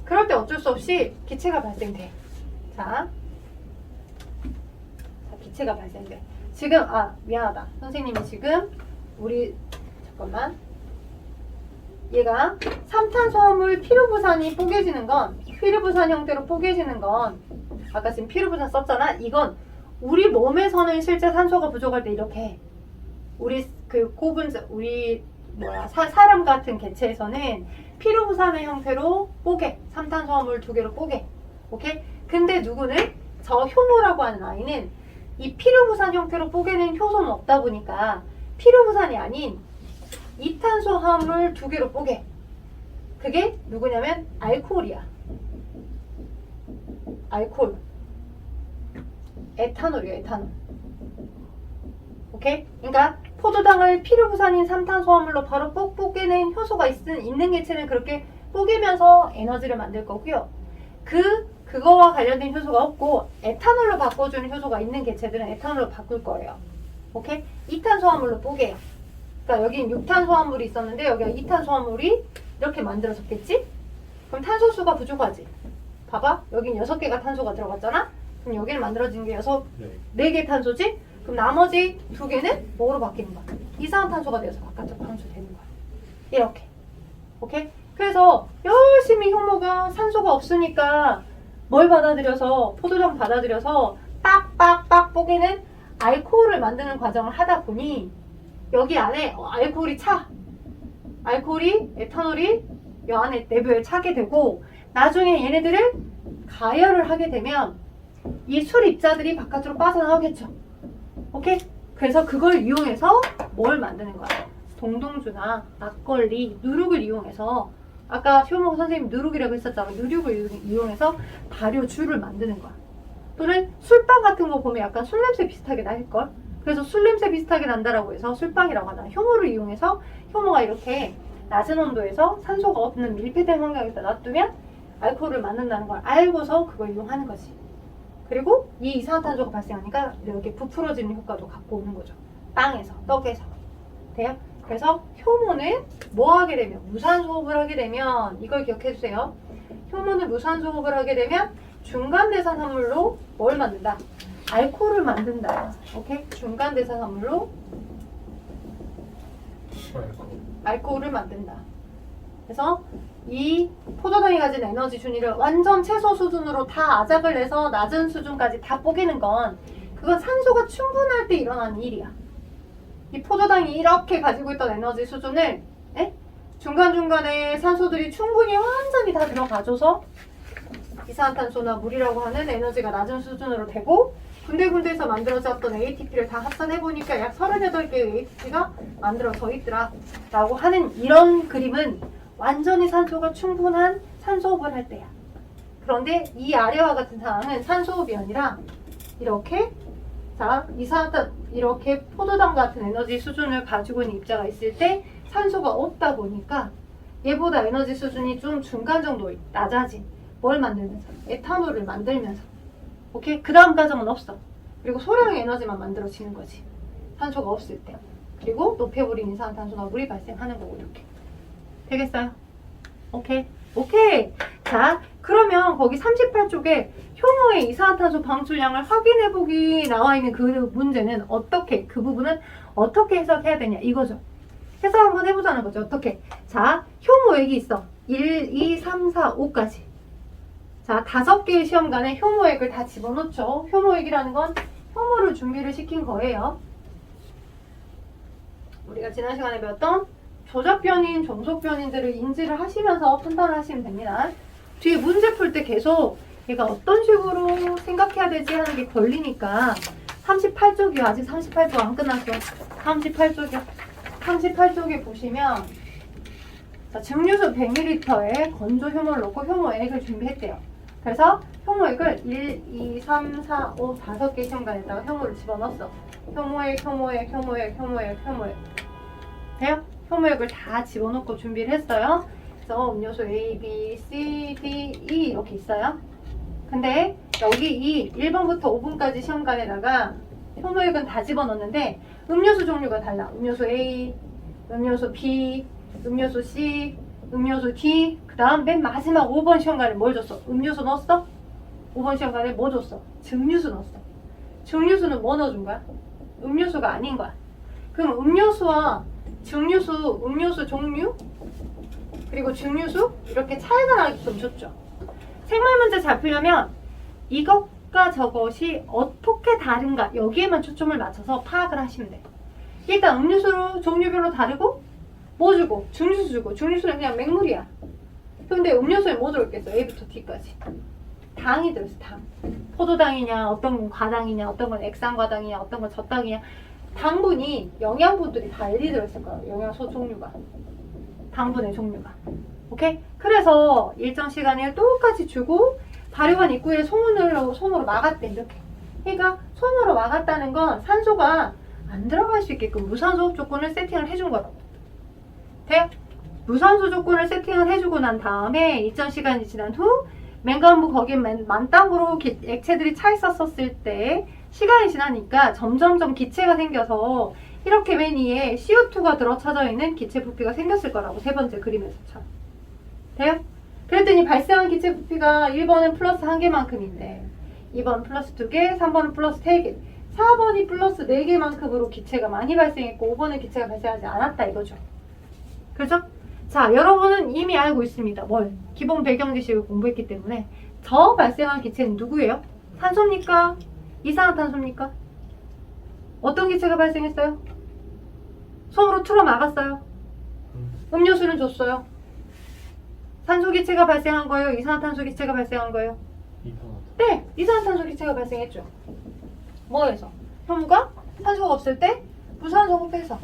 그럴 때 어쩔 수 없이 기체가 발생돼. 자, 기체가 발생돼. 지금, 미안하다. 선생님이 지금 잠깐만. 얘가 3탄소화물 피루부산이 뽀개지는 건, 피루부산 형태로 뽀개지는 건, 아까 지금 피루부산 썼잖아? 이건 우리 몸에서는 실제 산소가 부족할 때 이렇게 우리 사람 같은 개체에서는 피루부산의 형태로 뽀개, 3탄소화물 2개로 뽀개. 오케이? 근데 누구는 저 효모라고 하는 아이는 이 피루부산 형태로 뽀개는 효소는 없다 보니까 피루부산이 아닌 2탄소 화합물 2개로 뽀개. 그게 누구냐면 알코올이야. 알코올. 에탄올이야, 에탄올. 오케이? 그러니까 포도당을 피루부산인 3탄소 화합물로 바로 뽀개는 효소가 있는 개체는 그렇게 뽀개면서 에너지를 만들 거고요. 그거와 관련된 효소가 없고 에탄올로 바꿔주는 효소가 있는 개체들은 에탄올로 바꿀 거예요. 오케이? 2탄소화물로 뽀개요. 그러니까 여긴 6탄소화물이 있었는데 여기가 2탄소화물이 이렇게 만들어졌겠지? 그럼 탄소수가 부족하지. 봐봐. 여긴 6개가 탄소가 들어갔잖아? 그럼 여기는 만들어진 게 4개 탄소지? 그럼 나머지 2개는 뭐로 바뀌는 거야? 이산화탄소가 되어서 바깥으로 방출되는 거야. 이렇게. 오케이? 그래서 열심히 효모가 산소가 없으니까 뭘 받아들여서, 포도당 받아들여서 빡빡빡 뽀개는 알코올을 만드는 과정을 하다 보니 여기 안에 알코올이 차. 알코올이, 에탄올이 이 안에 내부에 차게 되고 나중에 얘네들을 가열을 하게 되면 이 술 입자들이 바깥으로 빠져나오겠죠. 오케이? 그래서 그걸 이용해서 뭘 만드는 거야? 동동주나 막걸리, 누룩을 이용해서 아까 효모 선생님 누룩이라고 했었잖아. 누룩을 이용해서 발효주를 만드는 거야. 또는 술빵 같은 거 보면 약간 술 냄새 비슷하게 날걸? 그래서 술 냄새 비슷하게 난다라고 해서 술빵이라고 하나. 효모를 이용해서 효모가 이렇게 낮은 온도에서 산소가 없는 밀폐된 환경에서 놔두면 알코올을 만든다는 걸 알고서 그걸 이용하는 거지. 그리고 이 이산화탄소가 발생하니까 이렇게 부풀어지는 효과도 갖고 오는 거죠. 빵에서, 떡에서. 돼요? 그래서 효모는 뭐 하게 되면, 무산소호흡을 하게 되면, 이걸 기억해 주세요. 효모는 무산소호흡을 하게 되면 중간대사산물로 뭘 만든다? 알코올을 만든다. 오케이? 중간대사산물로 알코올을 만든다. 그래서 이 포도당이 가진 에너지 준위를 완전 최소 수준으로 다 아작을 내서 낮은 수준까지 다 뽀개는 건 그건 산소가 충분할 때 일어나는 일이야. 이 포도당이 이렇게 가지고 있던 에너지 수준을 중간중간에 산소들이 충분히 완전히 다 들어가줘서 이산화탄소나 물이라고 하는 에너지가 낮은 수준으로 되고 군데군데에서 만들어졌던 ATP를 다 합산해보니까 약 38개의 ATP가 만들어져 있더라 라고 하는 이런 그림은 완전히 산소가 충분한 산소호흡을 할 때야. 그런데 이 아래와 같은 상황은 산소호흡이 아니라 이렇게 이렇게 포도당 같은 에너지 수준을 가지고 있는 입자가 있을 때 산소가 없다 보니까 얘보다 에너지 수준이 좀 중간 정도 낮아진 뭘 만들면서? 에탄올을 만들면서. 오케이? 그 다음 과정은 없어. 그리고 소량의 에너지만 만들어지는 거지. 산소가 없을 때. 그리고 높여버린 이산화탄소나 물이 발생하는 거고 이렇게. 되겠어요? 오케이? 오케이! 자, 그러면 거기 38쪽에 효모의 이산화탄소 방출량을 확인해보기 나와 있는 그 문제는 어떻게, 그 부분은 어떻게 해석해야 되냐 이거죠. 해석 한번 해보자는 거죠. 어떻게? 자, 효모액이 있어. 1, 2, 3, 4, 5까지. 자, 5개의 시험관에 효모액을 다 집어넣죠. 효모액이라는 건 효모를 준비를 시킨 거예요. 우리가 지난 시간에 배웠던 조작변인, 종속변인들을 인지를 하시면서 판단을 하시면 됩니다. 뒤에 문제 풀 때 계속 얘가 어떤 식으로 생각해야 되지 하는 게 걸리니까 38쪽이요. 아직 38쪽 안 끝났어. 38쪽이요. 38쪽에 보시면 자, 증류수 100ml에 건조 효모를 넣고 효모액을 준비했대요. 그래서 효모액을 1, 2, 3, 4, 5, 5개 시험관에다가 효모를 집어넣었어. 효모액, 효모액, 효모액, 효모액, 효모액. 돼요? 효모액을 다 집어넣고 준비를 했어요. 그래서 음료수 A, B, C, D, E 이렇게 있어요. 근데 여기 이 1번부터 5번까지 시험관에다가 효모액은 다 집어넣는데 음료수 종류가 달라. 음료수 A, 음료수 B, 음료수 C, 음료수 D, 그 다음 맨 마지막 5번 시험관에 뭘 줬어? 음료수 넣었어? 5번 시험관에 뭐 줬어? 증류수 넣었어. 증류수는 뭐 넣어준 거야? 음료수가 아닌 거야. 그럼 음료수와 증류수, 음료수 종류, 그리고 증류수 이렇게 차이가 나게끔 줬죠. 생물 문제 잘 풀려면 이것과 저것이 어떻게 다른가 여기에만 초점을 맞춰서 파악을 하시면 돼요. 일단 음료수로 종류별로 다르고 뭐 주고? 증류수 주고. 증류수는 그냥 맹물이야. 근데 음료수에 뭐 들어있겠어? A부터 D까지. 당이 들어있어. 당. 포도당이냐, 어떤 건 과당이냐, 어떤 건 액상과당이냐, 어떤 건 젖당이냐. 당분이 영양분들이 다 일리 들어있을 거예요. 영양소 종류가. 당분의 종류가. 오케이? 그래서 일정 시간에 똑같이 주고 발효관 입구에 솜으로 막았대. 이렇게. 그러니까 솜으로 막았다는 건 산소가 안 들어갈 수 있게끔 무산소 조건을 세팅을 해준 거라고. 돼요? 무산소 조건을 세팅을 해주고 난 다음에 일정 시간이 지난 후 맹가운부 거기에 만땅으로 액체들이 차 있었을 때 시간이 지나니까 점점점 기체가 생겨서 이렇게 맨 위에 CO2가 들어차져 있는 기체 부피가 생겼을 거라고 세 번째 그림에서처럼. 돼요? 그랬더니 발생한 기체 부피가 1번은 플러스 1개만큼인데 2번 플러스 2개, 3번은 플러스 3개, 4번이 플러스 4개만큼으로 기체가 많이 발생했고 5번은 기체가 발생하지 않았다 이거죠. 그죠? 자, 여러분은 이미 알고 있습니다. 뭘? 기본 배경 지식을 공부했기 때문에 저 발생한 기체는 누구예요? 산소입니까? 이산화탄소입니까? 어떤 기체가 발생했어요? 솜으로 틀어 막았어요. 음료수는 줬어요. 산소 기체가 발생한 거예요? 이산화탄소 기체가 발생한 거예요? 네, 이산화탄소 기체가 발생했죠. 뭐에서? 효모가 산소가 없을 때 무산소 호흡해서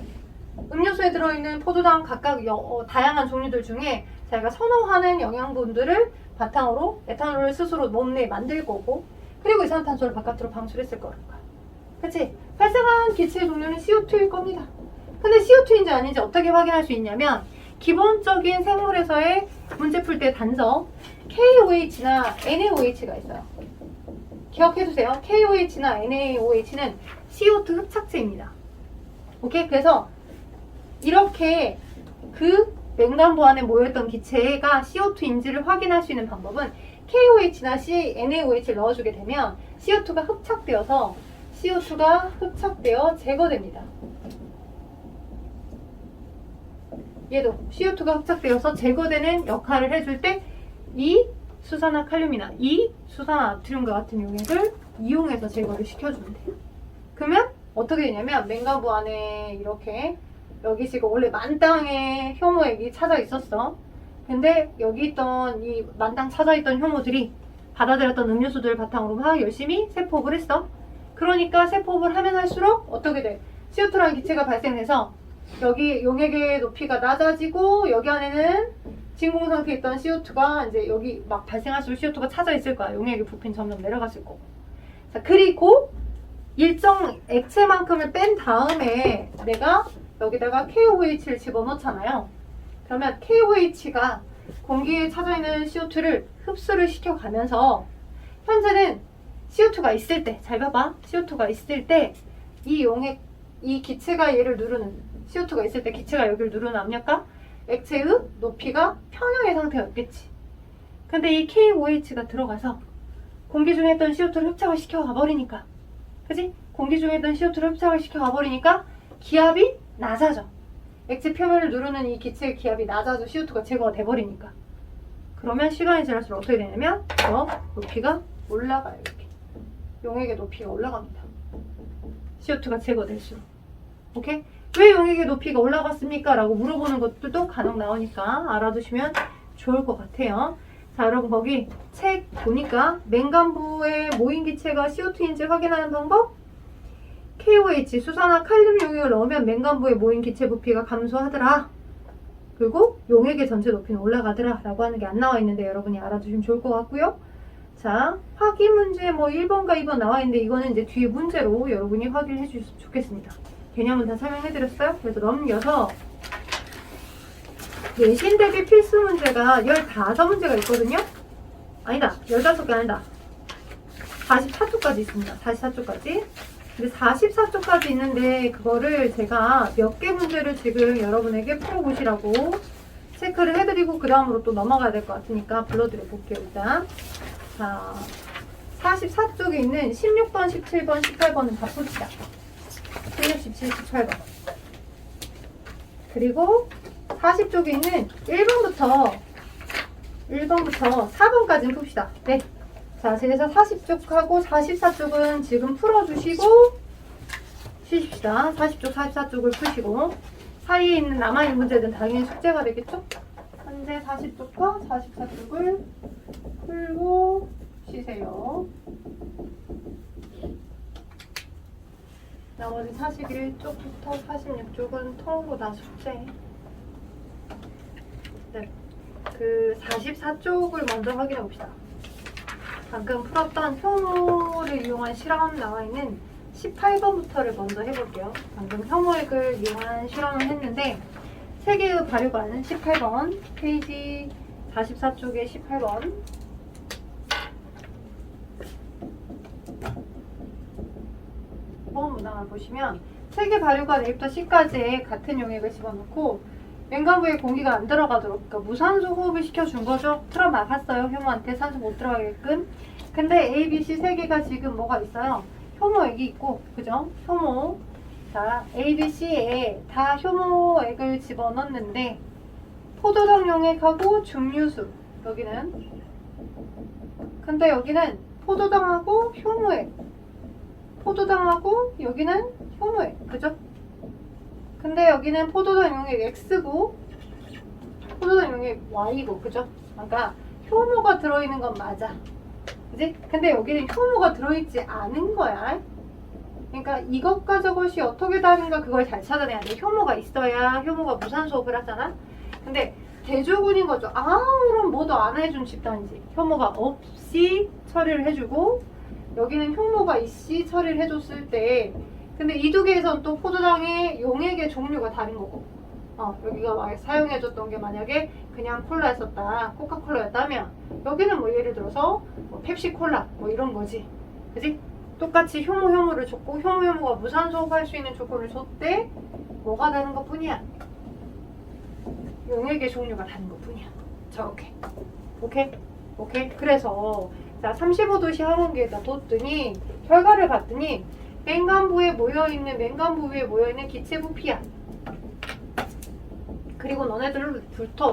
음료수에 들어있는 포도당 각각 다양한 종류들 중에 자기가 선호하는 영양분들을 바탕으로 에탄올을 스스로 몸 내에 만들 거고 그리고 이산화탄소를 바깥으로 방출했을 거라니까. 그치? 발생한 기체의 종류는 CO2일 겁니다. 근데 CO2인지 아닌지 어떻게 확인할 수 있냐면 기본적인 생물에서의 문제 풀 때 단점 KOH나 NaOH가 있어요. 기억해두세요. KOH나 NaOH는 CO2 흡착제입니다. 오케이? 그래서 이렇게 그 맹간부 안에 모여있던 기체가 CO2인지를 확인할 수 있는 방법은 KOH나 NaOH를 넣어주게 되면 CO2가 흡착되어 제거됩니다. 얘도 CO2가 흡착되어서 제거되는 역할을 해줄 때 이 수산화칼륨이나 이 수산화나트륨과 같은 용액을 이용해서 제거를 시켜주면 돼요. 그러면 어떻게 되냐면 맹가부 안에 이렇게 여기 지금 원래 만땅의 효모액이 찾아 있었어. 근데 여기 있던 이 만땅 찾아 있던 효모들이 받아들였던 음료수들을 바탕으로 막 열심히 세포업을 했어. 그러니까 세포업을 하면 할수록 어떻게 돼? CO2라는 기체가 발생해서 여기 용액의 높이가 낮아지고 여기 안에는 진공 상태에 있던 CO2가 이제 여기 막 발생할수록 CO2가 찾아 있을 거야. 용액의 부피는 점점 내려갔을 거고. 자, 그리고 일정 액체만큼을 뺀 다음에 내가 여기다가 KOH를 집어넣잖아요. 그러면 KOH가 공기에 찾아 있는 CO2를 흡수를 시켜가면서 현재는 CO2가 있을 때, 잘 봐봐. CO2가 있을 때 이 용액, 이 기체가 얘를 누르는, CO2가 있을 때 기체가 여기를 누르는 압력과 액체의 높이가 평형의 상태였겠지. 근데 이 KOH가 들어가서 공기 중에 있던 CO2를 흡착을 시켜 가버리니까, 그지? 공기 중에 있던 CO2를 흡착을 시켜 가버리니까 기압이 낮아져. 액체 표면을 누르는 이 기체의 기압이 낮아져 CO2가 제거가 돼버리니까. 그러면 시간이 지날수록 어떻게 되냐면 더 높이가 올라가요. 이렇게 용액의 높이가 올라갑니다. CO2가 제거될수록. 오케이? 왜 용액의 높이가 올라갔습니까? 라고 물어보는 것들도 간혹 나오니까 알아두시면 좋을 것 같아요. 자, 여러분 거기 책 보니까 맹간부의 모인 기체가 CO2인지 확인하는 방법? KOH, 수산화 칼륨 용액을 넣으면 맹간부의 모인 기체 부피가 감소하더라. 그리고 용액의 전체 높이는 올라가더라 라고 하는 게 안 나와 있는데 여러분이 알아두시면 좋을 것 같고요. 자, 확인 문제 뭐 1번과 2번 나와 있는데 이거는 이제 뒤에 문제로 여러분이 확인해 주셨으면 좋겠습니다. 개념은 다 설명해 드렸어요. 그래서 넘겨서 내신 대비 필수 문제가 15문제가 있거든요. 아니다, 15개 아니다. 44쪽까지 있습니다. 44쪽까지. 근데 44쪽까지 있는데 그거를 제가 몇 개 문제를 지금 여러분에게 풀어보시라고 체크를 해드리고 그 다음으로 또 넘어가야 될 것 같으니까 불러드려 볼게요. 일단 자, 44쪽에 있는 16번, 17번, 18번은 다 풉시다. 16, 17, 18번. 그리고 40쪽에 있는 1번부터 4번까지는 풉시다. 네. 자, 그래서 40쪽하고 44쪽은 지금 풀어주시고 쉬십시다. 40쪽, 44쪽을 푸시고 사이에 있는 남아있는 문제들은 당연히 숙제가 되겠죠? 현재 40쪽과 44쪽을 풀고 쉬세요. 나머지 41쪽부터 46쪽은 통으로 다 숙제. 네. 그 44쪽을 먼저 확인해 봅시다. 방금 풀었던 효모를 이용한 실험 나와 있는 18번부터를 먼저 해볼게요. 방금 효모액을 이용한 실험을 했는데 3개의 발효관 18번 페이지 44쪽에 18번 5번 문항을 보시면 3개 발효관 A부터 C까지의 같은 용액을 집어넣고 맹간부에 공기가 안 들어가도록, 그러니까 무산소 호흡을 시켜준 거죠. 틀어 막았어요. 효모한테 산소 못 들어가게끔. 근데 A, B, C 3개가 지금 뭐가 있어요? 효모액이 있고, 그죠? 효모. 자, A, B, C에 다 효모액을 집어넣는데 포도당 용액하고 중류수 여기는. 근데 여기는 포도당하고 효모액. 포도당하고 여기는 효모액. 그죠? 근데 여기는 포도당 용액 X고 포도당 용액 Y고, 그죠? 그러니까 효모가 들어있는 건 맞아. 그지? 근데 여기는 효모가 들어있지 않은 거야. 그러니까 이것과 저것이 어떻게 다른가 그걸 잘 찾아내야 돼. 효모가 있어야 효모가 무산소호흡을 하잖아. 근데 대조군인 거죠. 아무런 뭐도 안 해준 집단이지. 효모가 없이 처리를 해주고 여기는 효모가 있이 처리를 해줬을 때, 근데 이 두 개에선 또 포도당의 용액의 종류가 다른 거고, 여기가 막 사용해줬던 게 만약에 그냥 콜라였었다, 코카콜라였다면 여기는 뭐 예를 들어서 뭐 펩시콜라 뭐 이런 거지. 그지? 똑같이 효모를 줬고 효모가 무산소호흡할 수 있는 조건을 줬대. 뭐가 다른 것 뿐이야? 용액의 종류가 다른 것 뿐이야. 저렇게. 오케이? 그래서 자, 35도씨 항원기에다 뒀더니 결과를 봤더니 맹간부 위에 모여있는 기체 부피야. 그리고 너네들부터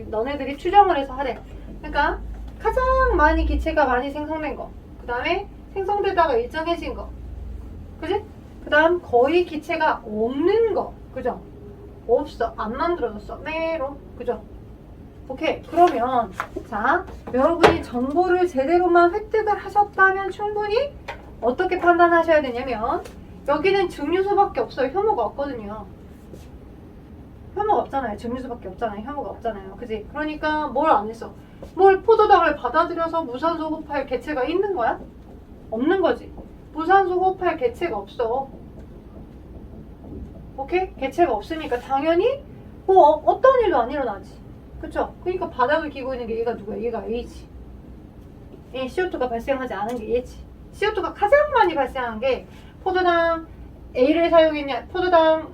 너네들이 추정을 해서 하래. 그러니까 가장 많이 기체가 많이 생성된 거, 그 다음에 생성되다가 일정해진 거, 그지? 그 다음 거의 기체가 없는 거, 그죠? 없어, 안 만들어졌어, 메로, 그죠? 오케이. 그러면 자, 여러분이 정보를 제대로만 획득을 하셨다면 충분히 어떻게 판단하셔야 되냐면, 여기는 증류소밖에 없어요. 효모가 없거든요. 효모가 없잖아요. 증류소밖에 없잖아요. 효모가 없잖아요. 그지? 그러니까 뭘 안 했어? 뭘 포도당을 받아들여서 무산소 호흡할 개체가 있는 거야? 없는 거지. 무산소 호흡할 개체가 없어. 오케이? 개체가 없으니까 당연히 뭐 어떤 일도 안 일어나지. 그쵸? 그러니까 바닥을 기고 있는 게 얘가 누구야? 얘가 A지. 이 CO2가 발생하지 않은 게 얘지. CO2가 가장 많이 발생한 게 포도당 A를 사용했냐, 포도당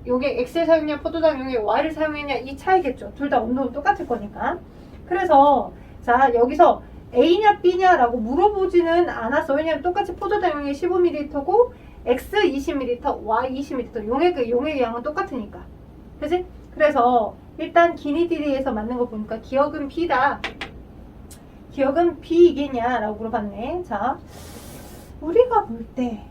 용액 X를 사용했냐, 포도당 용액 Y를 사용했냐, 이 차이겠죠. 둘 다 온도는 똑같을 거니까. 그래서 자, 여기서 A냐 B냐라고 물어보지는 않았어. 왜냐면 똑같이 포도당 용액 15ml고 X 20ml, Y 20ml 용액의 양은 똑같으니까. 그치? 그래서 일단 기니디리에서 맞는 거 보니까 기억은 B다. 기억은 B이겠냐라고 물어봤네. 자, 우리가 볼 때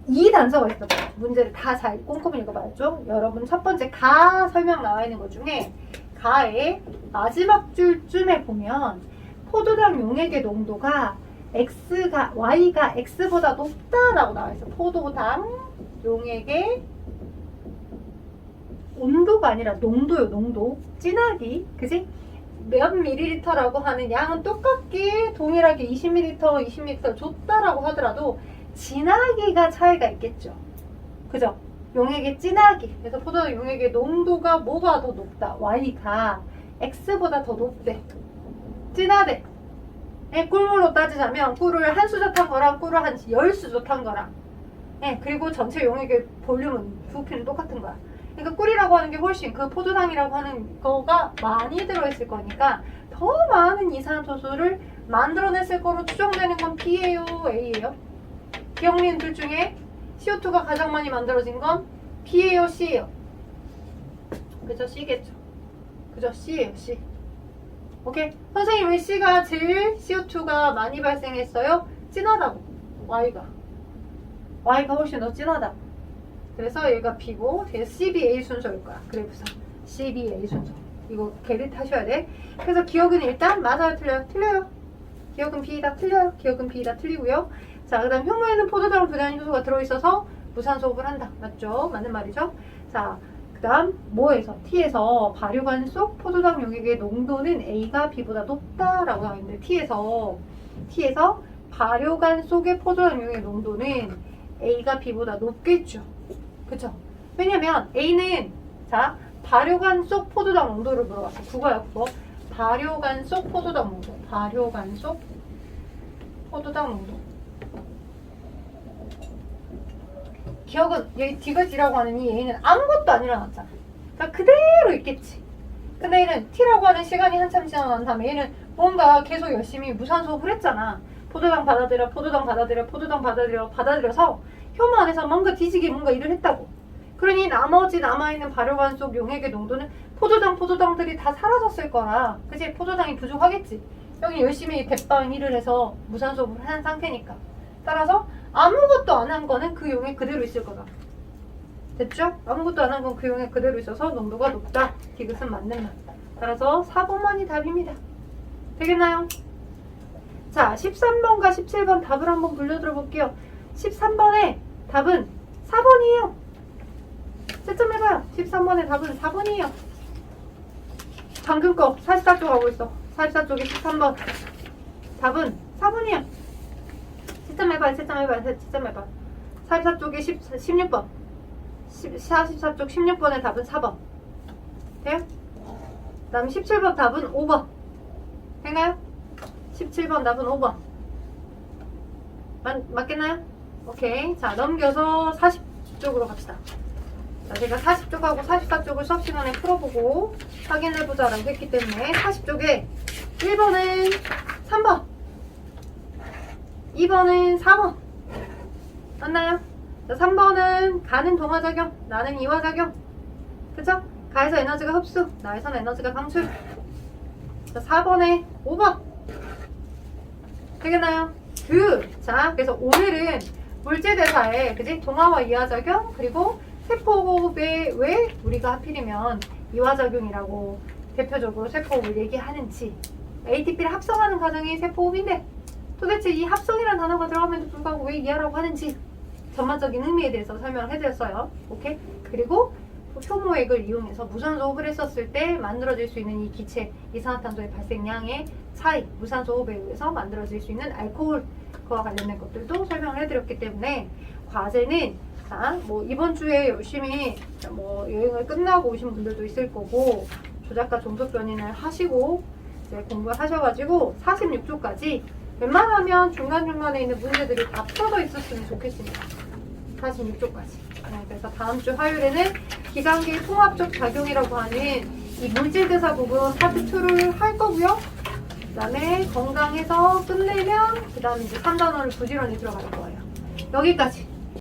이 단서가 있어. 문제를 다 잘 꼼꼼히 읽어봐야죠. 여러분 첫 번째 가 설명 나와 있는 것 중에 가의 마지막 줄쯤에 보면 포도당 용액의 농도가 Y가 X보다 높다라고 나와 있어. 포도당 용액의 온도가 아니라 농도요, 농도. 진하기, 그지? 몇 밀리리터라고 하는 양은 똑같게 동일하게 20ml, 20ml 줬다라고 하더라도 진하기가 차이가 있겠죠. 그죠? 용액의 진하기. 그래서 포도당 용액의 농도가 뭐가 더 높다? Y가 X보다 더 높대. 진하대. 꿀물로 따지자면 꿀을 한 수저 탄 거랑 꿀을 한 10수저 탄 거랑, 그리고 전체 용액의 볼륨은 부피는 똑같은 거야. 그러니까 꿀이라고 하는 게 훨씬 그 포도당이라고 하는 거가 많이 들어있을 거니까 더 많은 이산화탄소를 만들어냈을 거로 추정되는 건 B예요, A예요? 기억니은 둘 중에 CO2가 가장 많이 만들어진 건 B예요, C예요? 그죠? C겠죠. 그죠? C예요, C. 오케이? 선생님 왜 C가 제일 CO2가 많이 발생했어요? 진하다고. Y가 훨씬 더 진하다. 그래서 얘가 B고 뒤에 CBA 순서일 거야. 그래서 CBA 순서. 이거 게릿 하셔야 돼. 그래서 기억은 일단 맞아요, 틀려요? 틀려요. 기억은 B다, 틀려요. 기억은 B다, 틀리고요. 자, 그 다음 효모에는 포도당을 분해하는 효소가 들어있어서 무산소호흡을 한다. 맞죠? 맞는 말이죠? 자, 그 다음 뭐에서? T에서 발효관 속 포도당 용액의 농도는 A가 B보다 높다라고 나와 있는데 T에서 발효관 속의 포도당 용액의 농도는 A가 B보다 높겠죠. 그쵸? 왜냐면 A는 자, 발효관 속 포도당 농도를 물어봤어. 그거야, 그거. 발효관 속 포도당 농도. 발효관 속 포도당 농도. 기억은 여기 디귿이라고 하는 이 A는 아무것도 안 일어났잖아. 그러니까 그대로 있겠지. 근데 얘는 T라고 하는 시간이 한참 지나간 다음에 얘는 뭔가 계속 열심히 무산소호흡을 했잖아. 포도당 받아들여서 효모 안에서 뭔가 뒤지게 뭔가 일을 했다고. 그러니 나머지 남아있는 발효관 속 용액의 농도는 포도당들이 다 사라졌을 거라. 그치? 포도당이 부족하겠지. 여기 열심히 대빵 일을 해서 무산소호흡을 한 상태니까. 따라서 아무것도 안 한 거는 그 용액 그대로 있을 거다. 됐죠? 아무것도 안 한 건 그 용액 그대로 있어서 농도가 높다. 디귿은 맞는 말. 따라서 4번만이 답입니다. 되겠나요? 자, 13번과 17번 답을 한번 불려들어 볼게요. 13번의 답은 4번이에요. 채점해봐요. 13번의 답은 4번이에요. 방금 거 44쪽 하고 있어. 44쪽에 13번 답은 4번이에요. 채점해봐요. 44쪽에 16번 44쪽 16번의 답은 4번 돼요? 그 다음 17번 답은 5번 된가요? 17번 답은 5번 맞겠나요? 오케이. 자, 넘겨서 40쪽으로 갑시다. 자, 제가 40쪽하고 44쪽을 수업 시간에 풀어보고 확인해보자라고 했기 때문에 40쪽에 1번은 3번 2번은 4번 맞나요? 자, 3번은 가는 동화작용, 나는 이화작용. 그쵸? 가에서 에너지가 흡수, 나에서는 에너지가 방출. 자, 4번에 5번. 되겠나요? 자, 그래서 오늘은 물질대사에, 그지? 동화와 이하작용, 그리고 세포호흡에 왜 우리가 하필이면 이화작용이라고 대표적으로 세포호흡을 얘기하는지, ATP를 합성하는 과정이 세포호흡인데, 도대체 이 합성이라는 단어가 들어감에도 불구하고 왜 이하라고 하는지, 전반적인 의미에 대해서 설명을 해드렸어요. 오케이? 그리고 효모액을 이용해서 무산소 호흡을 했었을 때 만들어질 수 있는 이 기체 이산화탄소의 발생량의 차이, 무산소 호흡에 의해서 만들어질 수 있는 알코올, 그와 관련된 것들도 설명을 해드렸기 때문에 과제는 자, 뭐 이번 주에 열심히 뭐 여행을 끝나고 오신 분들도 있을 거고 조작가 종속 변인을 하시고 이제 공부를 하셔가지고 46조까지 웬만하면 중간중간에 있는 문제들이 다 풀어져 있었으면 좋겠습니다. 46조까지. 그래서 다음 주 화요일에는 기관계 통합적 작용이라고 하는 이 물질대사 부분 파트 2를 할 거고요. 그 다음에 건강해서 끝내면 그 다음에 이제 3단원을 부지런히 들어갈 거예요. 여기까지.